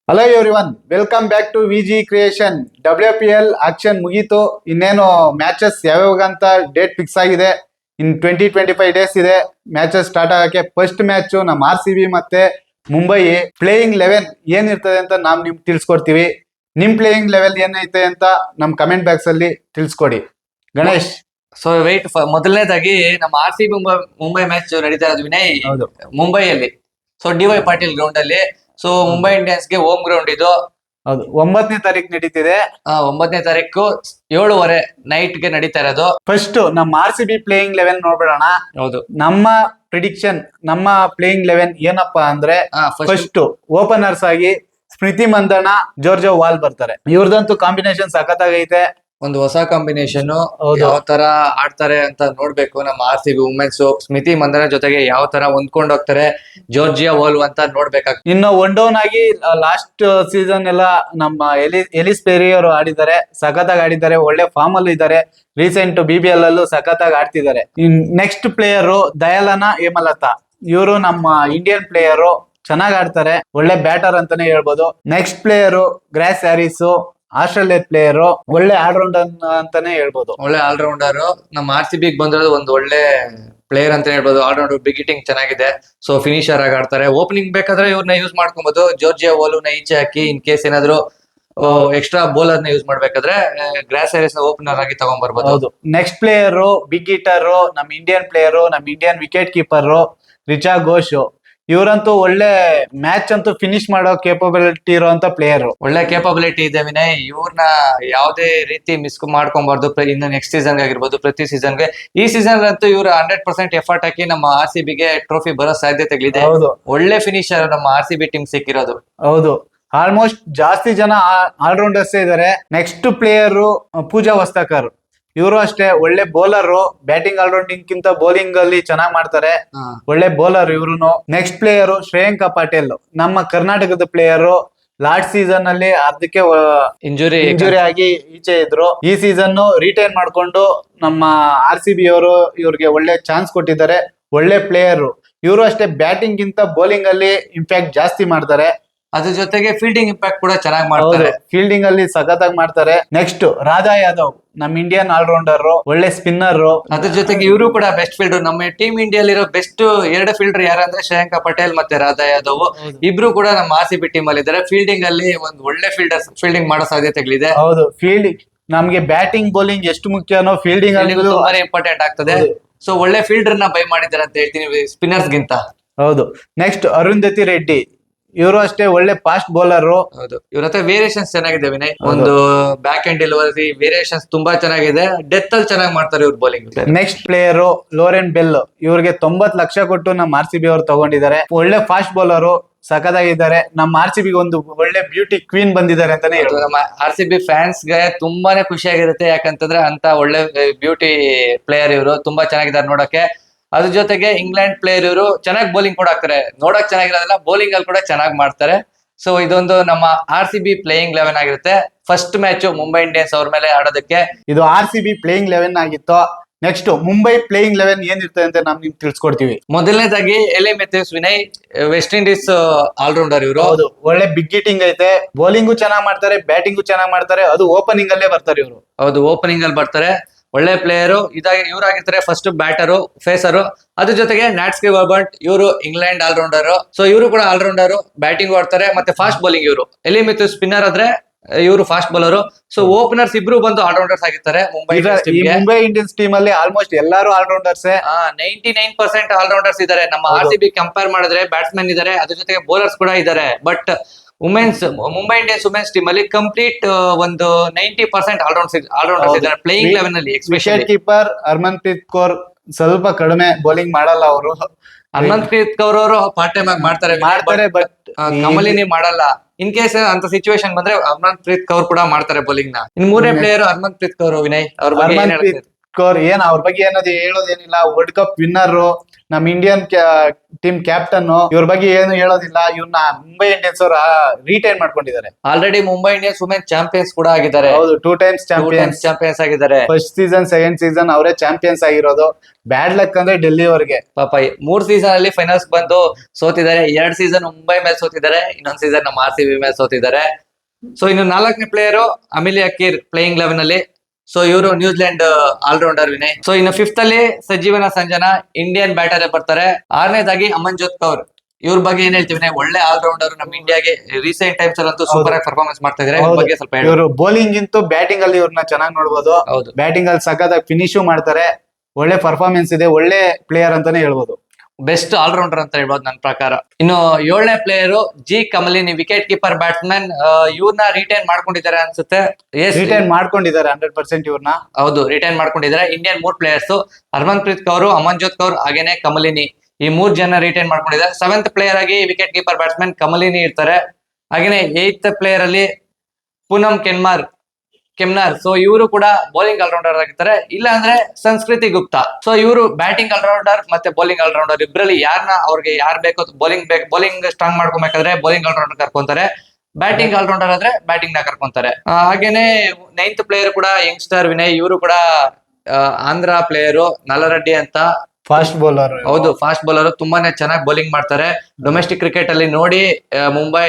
Hello everyone, welcome back to Viji creation. WPL auction ಮುಗೀತು. ಇನ್ನೇನು matches ಯಾವಾಗ ಅಂತ ಡೇಟ್ ಫಿಕ್ಸ್ ಆಗಿದೆ. ಇನ್ 20-25 ಡೇಸ್ ಇದೆ ಮ್ಯಾಚಸ್ ಸ್ಟಾರ್ಟ್ ಆಗಕ್ಕೆ. ಫಸ್ಟ್ ಮ್ಯಾಚ್ ನಮ್ಮ RCB ಮತ್ತೆ ಮುಂಬೈ. ಪ್ಲೇಯಿಂಗ್ 11 ಏನಿರ್ತದೆ ಅಂತ ನಾವು ನಿಮ್ಗೆ ತಿಳಿಸ್ಕೊಡ್ತೀವಿ. ನಿಮ್ ಪ್ಲೇಯಿಂಗ್ ಲೆವೆಲ್ ಏನೈತೆ ಅಂತ ನಮ್ ಕಮೆಂಟ್ ಬಾಕ್ಸ್ ಅಲ್ಲಿ ತಿಳಿಸ್ಕೊಡಿ. ಗಣೇಶ್, ಸೊ ವೆಯ್ಟ್ ಮೊದಲನೇದಾಗಿ ನಮ್ಮ RCB ಮುಂಬೈ ಮ್ಯಾಚ್ ನಡೀತಾ ಇರೋದು ವಿನಯ್ ಹೌದು ಮುಂಬೈಯಲ್ಲಿ. ಸೊ DY ಪಾಟೀಲ್ ಗ್ರೌಂಡ್ ಅಲ್ಲಿ. ಸೊ ಮುಂಬೈ ಇಂಡಿಯನ್ಸ್ ಗೆ ಹೋಮ್ ಗ್ರೌಂಡ್ ಇದು. ಹೌದು, 9ನೇ ತಾರೀಕು ನಡೀತಿದೆ. 9ನೇ ತಾರೀಕು 7:15 ನೈಟ್ ಗೆ ನಡೀತಾ ಇರೋದು. ಫಸ್ಟ್ ನಮ್ಮ RCB ಪ್ಲೇಯಿಂಗ್ 11 ನೋಡ್ಬಿಡೋಣ. ಹೌದು, ನಮ್ಮ ಪ್ರಿಡಿಕ್ಷನ್, ನಮ್ಮ ಪ್ಲೇಯಿಂಗ್ 11 ಏನಪ್ಪಾ ಅಂದ್ರೆ, ಫಸ್ಟ್ ಫಸ್ಟ್ ಓಪನರ್ಸ್ ಆಗಿ ಸ್ಮೃತಿ ಮಂದಣ್ಣ, ಜೋರ್ಜೋ ವಾಲ್ ಬರ್ತಾರೆ. ಇವ್ರದಂತೂ ಕಾಂಬಿನೇಷನ್ ಸಖತ್ತಾಗೈತೆ. ಒಂದು ಹೊಸ ಕಾಂಬಿನೇಷನ್. ಹೌದು. ಯಾವ ತರ ಆಡ್ತಾರೆ ಅಂತ ನೋಡ್ಬೇಕು. ನಮ್ಮ RCB ವುಮೆನ್ಸ್ ಸ್ಮಿತಿ ಮಂದನ ಜೊತೆಗೆ ಯಾವ ತರ ಹೊಂದ್ಕೊಂಡು ಹೋಗ್ತಾರೆ, ಜೋರ್ಜಿಯಾ ವೋಲ್ ಅಂತ ನೋಡ್ಬೇಕಾಗ್ತದೆ. ಇನ್ನು ಒನ್ ಡೌನ್ ಆಗಿ ಲಾಸ್ಟ್ ಸೀಸನ್ ಎಲ್ಲ ನಮ್ಮ ಎಲಿಸ್ ಪೆರಿ ಅವರು ಆಡಿದ್ದಾರೆ, ಸಖತ್ತಾಗಿ ಆಡಿದ್ದಾರೆ, ಒಳ್ಳೆ ಫಾರ್ಮ್ ಅಲ್ಲೂ ಇದ್ದಾರೆ. ರೀಸೆಂಟ್ BBL ಅಲ್ಲೂ ಸಖತ್ತಾಗಿ ಆಡ್ತಿದ್ದಾರೆ. ನೆಕ್ಸ್ಟ್ ಪ್ಲೇಯರ್ ದಯಾಲನ ಹೇಮಲತಾ, ಇವರು ನಮ್ಮ ಇಂಡಿಯನ್ ಪ್ಲೇಯರು, ಚೆನ್ನಾಗಿ ಆಡ್ತಾರೆ, ಒಳ್ಳೆ ಬ್ಯಾಟರ್ ಅಂತಾನೆ ಹೇಳ್ಬೋದು. Next player Grace Harris, Australia player, ಒಳ್ಳೆ ಆಲ್ರೌಂಡರ್ ಅಂತಾನೆ ಹೇಳ್ಬೋದು. ಒಳ್ಳೆ ಆಲ್ರೌಂಡರ್. ನಮ್ಮ RCB ಬಂದಿರೋದು ಒಂದು ಒಳ್ಳೆ ಪ್ಲೇಯರ್ ಅಂತ ಹೇಳ್ಬೋದು. ಆಲ್ರೌಂಡರ್, ಬಿಗ್ ಹಿಟ್ಟಿಂಗ್ ಚೆನ್ನಾಗಿದೆ. ಸೊ ಫಿನಿಶರ್ ಆಗಿ ಆಡ್ತಾರೆ. ಓಪನಿಂಗ್ ಬೇಕಾದ್ರೆ ಇವ್ರನ್ನ ಯೂಸ್ ಮಾಡ್ಕೊಬಹುದು. ಜೋರ್ಜಿಯಾ ವೋಲುನ ಈಚೆ ಹಾಕಿ ಇನ್ ಕೇಸ್ ಏನಾದ್ರು ಎಕ್ಸ್ಟ್ರಾ ಬೌಲರ್ ನ ಯೂಸ್ ಮಾಡ್ಬೇಕಾದ್ರೆ ಗ್ರಾಸ್ ಹ್ಯಾರಿಸ್ ನ ಓಪನರ್ ಆಗಿ ತಗೊಂಡ್ಬರ್ಬೋದು. ಹೌದು. ನೆಕ್ಸ್ಟ್ ಪ್ಲೇಯರು ಬಿಗ್ ಹಿಟರ್, ನಮ್ಮ ಇಂಡಿಯನ್ ಪ್ಲೇಯರು, ನಮ್ಮ Indian wicket keeper Richa Ghosh. ಇವರಂತೂ ಒಳ್ಳೆ ಮ್ಯಾಚ್ ಅಂತೂ ಫಿನಿಶ್ ಮಾಡೋ ಕೇಪಬಿಲಿಟಿ ಇರುವಂತ ಪ್ಲೇಯರ್. ಒಳ್ಳೆ ಕೇಪಬಿಲಿಟಿ ಇದೆ ವಿನಯ್. ಇವ್ರನ್ನ ಯಾವುದೇ ರೀತಿ ಮಿಸ್ ಮಾಡ್ಕೊಬಾರ್ದು. ಇನ್ನು ನೆಕ್ಸ್ಟ್ ಸೀಸನ್ ಆಗಿರ್ಬೋದು, ಪ್ರತಿ ಸೀಸನ್ಗೆ. ಈ ಸೀಸನ್ ಅಂತೂ ಇವ್ರು 100% ಎಫರ್ಟ್ ಹಾಕಿ ನಮ್ಮ RCB ಗೆ ಟ್ರೋಫಿ ಬರೋ ಸಾಧ್ಯತೆಗಳಿದೆ. ಹೌದು, ಒಳ್ಳೆ ಫಿನಿಶರ್ ನಮ್ಮ RCB ಟೀಮ್ ಸಿಕ್ಕಿರೋದು. ಹೌದು. ಆಲ್ಮೋಸ್ಟ್ ಜಾಸ್ತಿ ಜನ ಆಲ್ರೌಂಡರ್ಸ್ ಇದಾರೆ. ನೆಕ್ಸ್ಟ್ ಪ್ಲೇಯರು ಪೂಜಾ ವಸ್ತಾಕರ್, ಇವರು ಅಷ್ಟೇ ಒಳ್ಳೆ ಬೌಲರ್. ಬ್ಯಾಟಿಂಗ್ ಆಲ್ರೌಂಡಿಂಗ್ ಕಿಂತ ಬೌಲಿಂಗ್ ಅಲ್ಲಿ ಚೆನ್ನಾಗಿ ಮಾಡ್ತಾರೆ, ಒಳ್ಳೆ ಬೌಲರ್ ಇವ್ರು. ನೆಕ್ಸ್ಟ್ ಪ್ಲೇಯರು ಶ್ರೇಯಾಂಕ ಪಾಟೀಲ್, ನಮ್ಮ ಕರ್ನಾಟಕದ ಪ್ಲೇಯರು. ಲಾಸ್ಟ್ ಸೀಸನ್ ಅಲ್ಲಿ ಅರ್ಧಕ್ಕೆ ಇಂಜುರಿ ಆಗಿ ಈಚೆ ಇದ್ರು. ಈ ಸೀಸನ್ ರಿಟೈನ್ ಮಾಡ್ಕೊಂಡು ನಮ್ಮ RCB ಅವರು ಇವ್ರಿಗೆ ಒಳ್ಳೆ ಚಾನ್ಸ್ ಕೊಟ್ಟಿದ್ದಾರೆ. ಒಳ್ಳೆ ಪ್ಲೇಯರ್ ಇವರು ಅಷ್ಟೇ. ಬ್ಯಾಟಿಂಗ್ ಗಿಂತ ಬೌಲಿಂಗ್ ಅಲ್ಲಿ ಇಂಪ್ಯಾಕ್ಟ್ ಜಾಸ್ತಿ ಮಾಡ್ತಾರೆ. ಅದ್ರ ಜೊತೆಗೆ ಫೀಲ್ಡಿಂಗ್ ಇಂಪ್ಯಾಕ್ಟ್ ಕೂಡ ಚೆನ್ನಾಗಿ ಮಾಡ್ತಾರೆ. ಫೀಲ್ಡಿಂಗ್ ಅಲ್ಲಿ ಸಖತ್ತಾಗಿ ಮಾಡ್ತಾರೆ. ನೆಕ್ಸ್ಟ್ ರಾಧಾ ಯಾದವ್, ನಮ್ಮ ಇಂಡಿಯನ್ ಆಲ್ರೌಂಡರ್, ಒಳ್ಳೆ ಸ್ಪಿನ್ನರ್. ಅದ್ರ ಜೊತೆಗೆ ಇವರು ಕೂಡ ಬೆಸ್ಟ್ ಫೀಲ್ಡರ್. ನಮ್ಮ ಟೀಮ್ ಇಂಡಿಯಾಲಿರೋ ಬೆಸ್ಟ್ 2 ಫೀಲ್ಡರ್ ಯಾರಂದ್ರೆ ಶ್ರೇಯಾಂಕ ಪಟೇಲ್ ಮತ್ತೆ ರಾಧಾ ಯಾದವ್. ಇಬ್ರು ಕೂಡ ನಮ್ಮ RCB ಟೀಮ್ ಅಲ್ಲಿ ಇದ್ದಾರೆ. ಫೀಲ್ಡಿಂಗ್ ಅಲ್ಲಿ ಒಂದು ಒಳ್ಳೆ ಫೀಲ್ಡಿಂಗ್ ಮಾಡೋ ಸಾಧ್ಯತೆಗಳಿದೆ. ಹೌದು, ಫೀಲ್ಡಿಂಗ್ ನಮ್ಗೆ ಬ್ಯಾಟಿಂಗ್ ಬೌಲಿಂಗ್ ಎಷ್ಟು ಮುಖ್ಯನೋ ಫೀಲ್ಡಿಂಗ್ ಅಲ್ಲಿ ತುಂಬಾನೇ ಇಂಪಾರ್ಟೆಂಟ್ ಆಗ್ತದೆ. ಸೊ ಒಳ್ಳೆ ಫೀಲ್ಡರ್ ನ ಬೈ ಮಾಡಿದ್ದಾರೆ ಅಂತ ಹೇಳ್ತೀನಿ ಸ್ಪಿನ್ನರ್ಸ್ ಗಿಂತ. ಹೌದು. ನೆಕ್ಸ್ಟ್ ಅರುಂಧತಿ ರೆಡ್ಡಿ, ಇವರು ಅಷ್ಟೇ ಒಳ್ಳೆ ಫಾಸ್ಟ್ ಬೌಲರ್. ಹೌದು, ಇವ್ರ ಹತ್ರ ವೇರಿಯೇಷನ್ಸ್ ಚೆನ್ನಾಗಿದೆ ವಿನಯ್. ಒಂದು ಬ್ಯಾಕ್ ಅಂಡ್ ಡೆಲಿವರಿ ವೇರಿಯೇಷನ್ಸ್ ತುಂಬಾ ಚೆನ್ನಾಗಿದೆ. ಡೆತ್ ಅಲ್ಲಿ ಚೆನ್ನಾಗಿ ಮಾಡ್ತಾರೆ ಇವ್ರು ಬೌಲಿಂಗ್. ನೆಕ್ಸ್ಟ್ ಪ್ಲೇಯರ್ ಲೋರೆನ್ ಬೆಲ್, ಇವ್ರಿಗೆ 90 ಲಕ್ಷ ಕೊಟ್ಟು ನಮ್ಮ RCB ಅವರು ತಗೊಂಡಿದ್ದಾರೆ. ಒಳ್ಳೆ ಫಾಸ್ಟ್ ಬೌಲರ್, ಸಖತ್ತಾಗಿದ್ದಾರೆ. ನಮ್ಮ RCB ಒಂದು ಒಳ್ಳೆ ಬ್ಯೂಟಿ ಕ್ವೀನ್ ಬಂದಿದ್ದಾರೆ ಅಂತಾನೆ ಹೇಳ್ಬೋದು. ನಮ್ಮ RCB ಫ್ಯಾನ್ಸ್ ಗೆ ತುಂಬಾನೇ ಖುಷಿಯಾಗಿರುತ್ತೆ. ಯಾಕಂತಂದ್ರೆ ಅಂತ ಒಳ್ಳೆ ಬ್ಯೂಟಿ ಪ್ಲೇಯರ್ ಇವರು. ತುಂಬಾ ಚೆನ್ನಾಗಿದ್ದಾರೆ ನೋಡಕ್ಕೆ. ಅದ್ರ ಜೊತೆಗೆ ಇಂಗ್ಲೆಂಡ್ ಪ್ಲೇಯರ್ ಇವರು ಚೆನ್ನಾಗಿ ಬೌಲಿಂಗ್ ಕೂಡ ಆಗ್ತಾರೆ. ನೋಡಕ್ ಚೆನ್ನಾಗಿರೋದಿಲ್ಲ, ಬೌಲಿಂಗ್ ಅಲ್ಲಿ ಕೂಡ ಚೆನ್ನಾಗಿ ಮಾಡ್ತಾರೆ. ಸೊ ಇದೊಂದು ನಮ್ಮ RCB ಪ್ಲೇಯಿಂಗ್ 11 ಆಗಿರುತ್ತೆ. ಫಸ್ಟ್ ಮ್ಯಾಚ್ ಮುಂಬೈ ಇಂಡಿಯನ್ಸ್ ಅವ್ರ ಮೇಲೆ ಆಡೋದಕ್ಕೆ. ಇದು RCB ಪ್ಲೇಯಿಂಗ್ 11 ಆಗಿತ್ತು. ನೆಕ್ಸ್ಟ್ ಮುಂಬೈ ಪ್ಲೇಯಿಂಗ್ 11 ಏನಿರ್ತದೆ ಅಂತ ನಾವು ನಿಮ್ಗೆ ತಿಳಿಸ್ಕೊಡ್ತೀವಿ. ಮೊದಲನೇದಾಗಿ ಎಲೆ ಮೆಥ್ಯೂಸ್ ವಿನಯ್, ವೆಸ್ಟ್ ಇಂಡೀಸ್ ಆಲ್ರೌಂಡರ್ ಇವರು. ಹೌದು, ಒಳ್ಳೆ ಬಿಗ್ ಹಿಟ್ಟಿಂಗ್ ಐತೆ. ಬೌಲಿಂಗು ಚೆನ್ನಾಗಿ ಮಾಡ್ತಾರೆ, ಬ್ಯಾಟಿಂಗು ಚೆನ್ನಾಗಿ ಮಾಡ್ತಾರೆ. ಅದು ಓಪನಿಂಗ್ ಅಲ್ಲೇ ಬರ್ತಾರೆ ಇವರು. ಹೌದು, ಓಪನಿಂಗ್ ಅಲ್ಲಿ ಬರ್ತಾರೆ. ಒಳ್ಳೆ ಪ್ಲೇಯರು. ಇವರಾಗಿರ್ತಾರೆ ಫಸ್ಟ್ ಬ್ಯಾಟರು, ಫೇಸರು. ಅದ್ರ ಜೊತೆಗೆ ನ್ಯಾಟ್ಸ್ಕಿ ವರ್ಬಂಟ್, ಇವರು ಇಂಗ್ಲೆಂಡ್ ಆಲ್ರೌಂಡರ್. ಸೊ ಇವರು ಕೂಡ ಆಲ್ರೌಂಡರ್, ಬ್ಯಾಟಿಂಗ್ ಆಡ್ತಾರೆ ಮತ್ತೆ ಫಾಸ್ಟ್ ಬೌಲಿಂಗ್ ಇವರು. ಎಲಿ ಮೆಥ್ಯೂಸ್ ಸ್ಪಿನ್ನರ್ ಆದ್ರೆ ಇವರು ಫಾಸ್ಟ್ ಬೌಲರ್. ಸೊ ಓಪನರ್ಸ್ ಇಬ್ರು ಬಂದು ಆಲ್ರೌಂಡರ್ಸ್ ಆಗಿರ್ತಾರೆ ಮುಂಬೈ ಇಂಡಿಯನ್ಸ್ ಟೀಮ್ ಅಲ್ಲಿ. ಆಲ್ಮೋಸ್ಟ್ ಎಲ್ಲರೂ ಆಲ್ರೌಂಡರ್ಸ್. 99% ಆಲ್ರೌಂಡರ್ಸ್ ಇದಾರೆ. ನಮ್ಮ RCB ಕಂಪೇರ್ ಮಾಡಿದ್ರೆ ಬ್ಯಾಟ್ಸ್ಮನ್ ಇದಾರೆ, ಅದ್ರ ಜೊತೆಗೆ ಬೌಲರ್ಸ್ ಕೂಡ ಇದಾರೆ. But Mumbai Indians womens team ಅಲ್ಲಿ ಕಂಪ್ಲೀಟ್ ಒಂದು 90% ಆಲ್ರೌಂಡರ್ಸ್ ಇದ್ದಾರೆ ಪ್ಲೇಯಿಂಗ್ 11 ಅಲ್ಲಿ. ವಿಕೆಟ್ ಕೀಪರ್ ಹರ್ಮನ್ಪ್ರೀತ್ ಕೌರ್ ಸ್ವಲ್ಪ ಕಡಿಮೆ ಬೌಲಿಂಗ್ ಮಾಡಲ್ಲ ಅವರು. ಹರ್ಮನ್ಪ್ರೀತ್ ಕೌರ್ ಅವರು ಪಾರ್ಟ್ ಟೈಮ್ ಆಗಿ ಮಾಡ್ತಾರೆ, ಬಟ್ ಕಮಲಿನಿ ಮಾಡಲ್ಲ. ಇನ್ ಕೇಸ್ ಅಂತ ಸಿಚುವೇಶನ್ ಬಂದ್ರೆ ಹರ್ಮನ್ಪ್ರೀತ್ ಕೌರ್ ಕೂಡ ಮಾಡ್ತಾರೆ ಬೌಲಿಂಗ್ ನ. ಇನ್ ಮೂರನೇ ಪ್ಲೇಯರ್ ಹರ್ಮನ್ಪ್ರೀತ್ ಕೌರ್ ವಿನಯ್. ಅವ್ರ ಬಗ್ಗೆ ಕೌರ್ ಏನ್ ಅವ್ರ ಬಗ್ಗೆ ಏನದು ಹೇಳೋದೇನಿಲ್ಲ. ವರ್ಲ್ಡ್ ಕಪ್ ವಿನ್ನರ್, ನಮ್ ಇಂಡಿಯನ್ ಟೀಮ್ ಕ್ಯಾಪ್ಟನ್. ಇವ್ರ ಬಗ್ಗೆ ಏನು ಹೇಳೋದಿಲ್ಲ. ಇವ್ರನ್ನ ಮುಂಬೈ ಇಂಡಿಯನ್ಸ್ ಅವ್ರ ರಿಟೈನ್ ಮಾಡ್ಕೊಂಡಿದ್ದಾರೆ. Already Mumbai Indians women champions ಕೂಡ ಆಗಿದ್ದಾರೆ. ಹೌದು, 2 times ಚಾಂಪಿಯನ್ಸ್. ಚಾಂಪಿಯನ್ಸ್ ಆಗಿದ್ದಾರೆ. ಫಸ್ಟ್ ಸೀಸನ್, ಸೆಕೆಂಡ್ ಸೀಸನ್ ಅವರೇ ಚಾಂಪಿಯನ್ಸ್ ಆಗಿರೋದು. ಬ್ಯಾಡ್ ಲಕ್ ಅಂದ್ರೆ ಡೆಲ್ಲಿ ಅವ್ರಿಗೆ. ಪಾಪ 3 ಸೀಸನ್ ಅಲ್ಲಿ ಫೈನಲ್ಸ್ ಬಂದು ಸೋತಿದ್ದಾರೆ. 2 ಸೀಸನ್ ಮುಂಬೈ ಮೇಲೆ ಸೋತಿದ್ದಾರೆ, ಇನ್ನೊಂದ್ ಸೀಸನ್ ನಮ್ಮ RCB ಮೇಲೆ ಸೋತಿದ್ದಾರೆ. ಸೊ ಇನ್ನು 4ನೇ ಪ್ಲೇಯರ್ ಅಮಿಲಿಯಾ ಕೀರ್ ಪ್ಲೇಯಿಂಗ್ 11 ಅಲ್ಲಿ. ಸೊ ಇವರು ನ್ಯೂಜಿಲೆಂಡ್ ಆಲ್ರೌಂಡರ್ ವಿನಯ್. ಸೊ ಇನ್ನು 5th ಅಲ್ಲಿ ಸಂಜೀವನ ಸಂಜನಾ ಇಂಡಿಯನ್ ಬ್ಯಾಟರ್ ಬರ್ತಾರೆ. 6ನೇದಾಗಿ ಅಮನ್ಜೋತ್ ಕೌರ್. ಇವ್ರ ಬಗ್ಗೆ ಏನ್ ಹೇಳ್ತೀವಿ, ಒಳ್ಳೆ ಆಲ್ರೌಂಡರ್. ನಮ್ಮ ಇಂಡಿಯಾಗೆ ರೀಸೆಂಟ್ ಟೈಮ್ಸ್ ಅಲ್ಲಂತೂ ಸೂಪರ್ ಆಗಿ ಪರ್ಫಾರ್ಮೆನ್ಸ್ ಮಾಡ್ತಾ ಇದಾರೆ. ಇವ್ರ ಬಗ್ಗೆ ಸ್ವಲ್ಪ ಹೇಳಿ. ಇವರು ಬೌಲಿಂಗ್ ಇಂತೂ ಬ್ಯಾಟಿಂಗ್ ಅಲ್ಲಿ ಇವ್ರನ್ನ ಚೆನ್ನಾಗಿ ನೋಡ್ಬೋದು. ಹೌದು, ಬ್ಯಾಟಿಂಗ್ ಅಲ್ಲಿ ಸಖತ್ತಾಗಿ ಫಿನಿಶು ಮಾಡ್ತಾರೆ. ಒಳ್ಳೆ ಪರ್ಫಾರ್ಮೆನ್ಸ್ ಇದೆ, ಒಳ್ಳೆ ಪ್ಲೇಯರ್ ಅಂತಾನೆ ಹೇಳ್ಬೋದು. ಬೆಸ್ಟ್ ಆಲ್ರೌಂಡರ್ ಅಂತ ಹೇಳ್ಬೋದು ನನ್ನ ಪ್ರಕಾರ. ಇನ್ನು 7ನೇ player G Kamalini, wicket keeper batsman. ಇವ್ರನ್ನ ರಿಟೈನ್ ಮಾಡ್ಕೊಂಡಿದ್ದಾರೆ ಅನ್ಸುತ್ತೆ. ರಿಟೈನ್ ಮಾಡ್ಕೊಂಡಿದ್ದಾರೆ 100% ಇವ್ರನ್ನ. ಹೌದು, ರಿಟೈನ್ ಮಾಡ್ಕೊಂಡಿದ್ದಾರೆ. ಇಂಡಿಯನ್ 3 ಪ್ಲೇಯರ್ಸ್, ಹರ್ಮನ್ಪ್ರೀತ್ ಕೌರ್, ಅಮನ್ಜೋತ್ ಕೌರ್ ಹಾಗೇನೆ ಕಮಲಿನಿ, ಈ 3 ಜನ ರಿಟೈನ್ ಮಾಡ್ಕೊಂಡಿದ್ದಾರೆ. 7th ಪ್ಲೇಯರ್ ಆಗಿ ವಿಕೆಟ್ ಕೀಪರ್ ಬ್ಯಾಟ್ಸ್ಮನ್ ಕಮಲಿನಿ ಇರ್ತಾರೆ. ಹಾಗೇನೆ 8th ಪ್ಲೇಯರ್ ಅಲ್ಲಿ ಪೂನಂ ಕೆಮ್ನಾರ್. ಸೊ ಇವರು ಕೂಡ ಬೌಲಿಂಗ್ ಆಲ್ರೌಂಡರ್ ಆಗಿರ್ತಾರೆ. ಇಲ್ಲ ಅಂದ್ರೆ ಸಂಸ್ಕೃತಿ ಗುಪ್ತಾ. ಸೊ ಇವರು ಬ್ಯಾಟಿಂಗ್ ಆಲ್ರೌಂಡರ್ ಮತ್ತೆ ಬೌಲಿಂಗ್ ಆಲ್ರೌಂಡರ್ ಇಬ್ಬರಲ್ಲಿ ಅವ್ರಿಗೆ ಯಾರು ಬೇಕೋ ಬೌಲಿಂಗ್ ಸ್ಟ್ರಾಂಗ್ ಮಾಡ್ಕೊಬೇಕಾದ್ರೆ ಬೌಲಿಂಗ್ ಆಲ್ರೌಂಡರ್ ಕರ್ಕೊಂತಾರೆ. ಬ್ಯಾಟಿಂಗ್ ಆಲ್ರೌಂಡರ್ ಆದ್ರೆ ಬ್ಯಾಟಿಂಗ್ ನ ಕರ್ಕೊಂತಾರೆ. ಹಾಗೇನೆ 9th ಪ್ಲೇಯರ್ ಕೂಡ ಯಂಗ್ಸ್ಟರ್ ವಿನಯ್. ಇವರು ಕೂಡ ಆಂಧ್ರ ಪ್ಲೇಯರು, ನಲ್ಲರೆಡ್ಡಿ ಅಂತ. Fast bowler. ಹೌದು, ಫಾಸ್ಟ್ ಬೌಲರ್. ತುಂಬಾನೇ ಚೆನ್ನಾಗಿ ಬೌಲಿಂಗ್ ಮಾಡ್ತಾರೆ. ಡೊಮೆಸ್ಟಿಕ್ ಕ್ರಿಕೆಟ್ ಅಲ್ಲಿ ನೋಡಿ ಮುಂಬೈ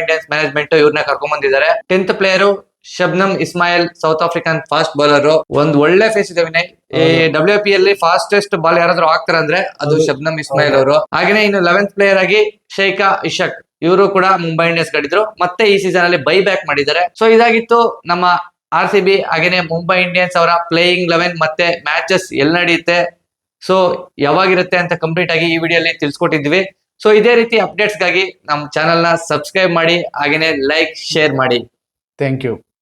ಇಂಡಿಯನ್ಸ್ ಮ್ಯಾನೇಜ್ಮೆಂಟ್ ಇವ್ರನ್ನ ಕರ್ಕೊಂಡ್ ಬಂದಿದ್ದಾರೆ. 10th player Shabnam Ismail, south African fast bowler. ಒಂದ್ ಒಳ್ಳೆ ಫೇಸ್ ಇದೆ ವಿನಯ್. ಈ WP ಅಲ್ಲಿ ಫಾಸ್ಟೆಸ್ಟ್ ಬಾಲ್ ಯಾರಾದ್ರೂ ಆಗ್ತಾರೆ ಅಂದ್ರೆ ಅದು ಶಬ್ನಮ್ ಇಸ್ಮಾಯಿಲ್ ಅವರು. ಹಾಗೇನೆ ಇನ್ನು 11th ಪ್ಲೇಯರ್ ಆಗಿ ಶೈಖಾ ಇಶಕ್. ಇವರು ಕೂಡ ಮುಂಬೈ ಇಂಡಿಯನ್ಸ್ ಗಳಿದ್ರು, ಮತ್ತೆ ಈ ಸೀಸನ್ ಅಲ್ಲಿ ಬೈ ಬ್ಯಾಕ್ ಮಾಡಿದ್ದಾರೆ. ಸೊ ಇದಾಗಿತ್ತು ನಮ್ಮ RCB ಹಾಗೇನೆ ಮುಂಬೈ ಇಂಡಿಯನ್ಸ್ ಅವರ ಪ್ಲೇಯಿಂಗ್ 11 ಮತ್ತೆ ಮ್ಯಾಚಸ್ ಎಲ್ಲಿ ನಡೆಯುತ್ತೆ, ಸೊ ಯಾವಾಗಿರುತ್ತೆ ಅಂತ ಕಂಪ್ಲೀಟ್ ಆಗಿ ಈ ವಿಡಿಯೋಲಿ ತಿಳಿಸ್ಕೊಟ್ಟಿದ್ವಿ. ಸೊ ಇದೇ ರೀತಿ ಅಪ್ಡೇಟ್ಸ್ ಗಾಗಿ ನಮ್ಮ ಚಾನೆಲ್ ನ ಸಬ್ಸ್ಕ್ರೈಬ್ ಮಾಡಿ, ಹಾಗೇನೆ ಲೈಕ್, ಶೇರ್ ಮಾಡಿ. Thank you.